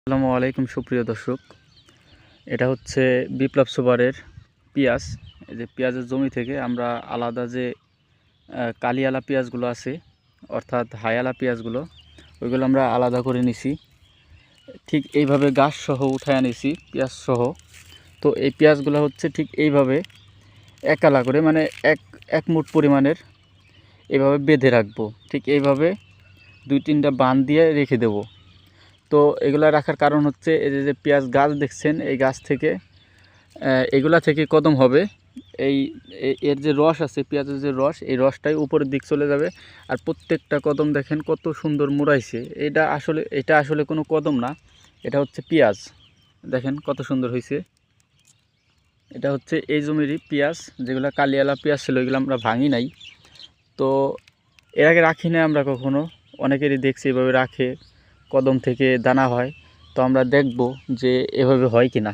আসসালামু আলাইকুম সুপ্রিয় দর্শক, এটা হচ্ছে বিপ্লব সুপারের পেঁয়াজ। এই যে পেঁয়াজের জমি থেকে আমরা আলাদা যে কালিয়ালা পেঁয়াজগুলো আছে, অর্থাৎ হায়ালা পেঁয়াজগুলো, ওইগুলো আমরা আলাদা করে নিছি। ঠিক এইভাবে গাছ সহ উঠায় নিছি পেঁয়াজ সহ। তো এই পেঁয়াজগুলো হচ্ছে ঠিক এইভাবে একালা করে, মানে এক মুঠ পরিমাণের এইভাবে বেঁধে রাখবো। ঠিক এইভাবে 2-3টা বান দিয়ে রেখে দেব। তো এগুলা রাখার কারণ হচ্ছে এই যে পেঁয়াজ গাছ দেখছেন, এই গাছ থেকে এগুলা থেকে কদম হবে। এই এর যে রস আছে, পেঁয়াজের যে রস, এই রসটাই উপরের দিক চলে যাবে। আর প্রত্যেকটা কদম দেখেন কত সুন্দর মুড়াইছে। এটা আসলে কোনো কদম না, এটা হচ্ছে পেঁয়াজ। দেখেন কত সুন্দর হয়েছে। এটা হচ্ছে এই জমিরই পেঁয়াজ, যেগুলো কালিয়ালা পেঁয়াজ ছিল, এগুলো আমরা ভাঙি নাই। তো এর আগে রাখি না আমরা কখনো, অনেকেরই দেখছি এভাবে রাখে, কদম থেকে দানা হয়। তো আমরা দেখব যে এভাবে হয় কি না।